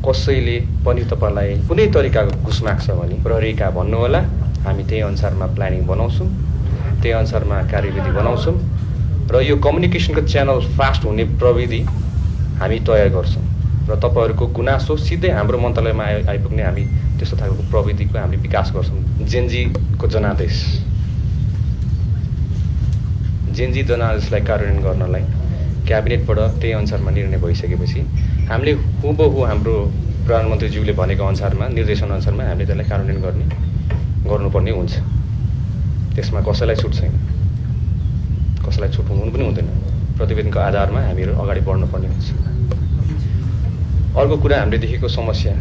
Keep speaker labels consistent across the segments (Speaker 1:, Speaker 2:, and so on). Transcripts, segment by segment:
Speaker 1: कसैले पनि तपाईलाई कुनै तरिकाको घुस माग्छ भने प्रहरीका भन्नुहोला, हामी त्यही अनुसारमा प्लानिङ बनाउँछौँ, त्यही अनुसारमा कार्यविधि बनाउँछौँ र यो कम्युनिकेसनको च्यानल फास्ट हुने प्रविधि हामी तयार गर्छौँ र तपाईहरूको गुनासो सिधै हाम्रो मन्त्रालयमा आइपुग्ने हामी त्यस्तो खालको प्रविधिको हामीले विकास गर्छौँ। जेनजीको जनादेशलाई कार्यान्वयन गर्नलाई क्याबिनेटबाट त्यही अनुसारमा निर्णय भइसकेपछि हामीले हुबहु हाम्रो प्रधानमन्त्रीज्यूले भनेको अनुसारमा निर्देशन अनुसारमा हामीले त्यसलाई कार्यान्वयन गर्नुपर्ने हुन्छ। त्यसमा कसैलाई छुट छैन, कसैलाई छुट हुनु पनि हुँदैन। प्रतिवेदनको आधारमा हामीहरू अगाडि बढ्नुपर्ने हुन्छ। अर्को कुरा हामीले देखेको समस्या,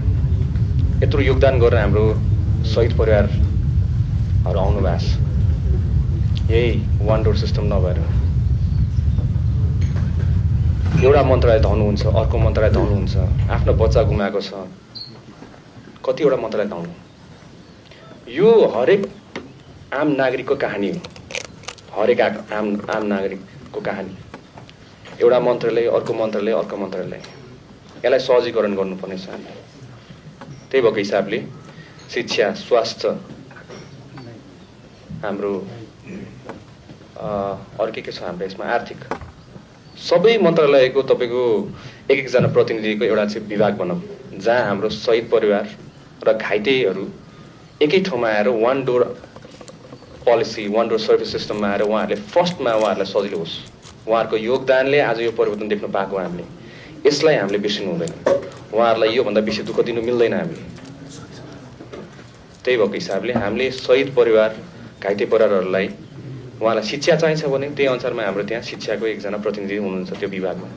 Speaker 1: यत्रो योगदान गरेर हाम्रो शहीद परिवारहरू आउनु भएको छ, यही वान डोर सिस्टम नभएर एउटा मन्त्रालय धाउनुहुन्छ, अर्को मन्त्रालय धाउनुहुन्छ, आफ्नो बच्चा गुमाएको छ, कतिवटा मन्त्रालय धाउनु। यो हरेक आम नागरिकको कहानी हो, हरेक आम नागरिकको कहानी। एउटा मन्त्रालय अर्को मन्त्रालय अर्को मन्त्रालय, यसलाई सहजीकरण गर्नुपर्ने छ। त्यही भएको हिसाबले शिक्षा, स्वास्थ्य, हाम्रो अरू के छ हाम्रो यसमा आर्थिक, सबै मन्त्रालयको तपाईँको एक एकजना प्रतिनिधिको एउटा चाहिँ विभाग बनाऊ, जहाँ हाम्रो शहीद परिवार र घाइतेहरू एकै ठाउँमा आएर one door policy, one door service सिस्टममा आएर उहाँहरूले फर्स्टमा उहाँहरूलाई सजिलो होस्। उहाँहरूको योगदानले आज यो परिवर्तन देख्न पाएको हामीले, यसलाई हामीले बिर्सिनु हुँदैन। उहाँहरूलाई योभन्दा बेसी दुःख दिनु मिल्दैन हामीले। त्यही भएको हिसाबले हामीले शहीद परिवार, घाइते परिवारहरूलाई उहाँलाई शिक्षा चाहिन्छ भने त्यही अनुसारमा हाम्रो त्यहाँ शिक्षाको एकजना प्रतिनिधि हुनुहुन्छ त्यो विभागमा।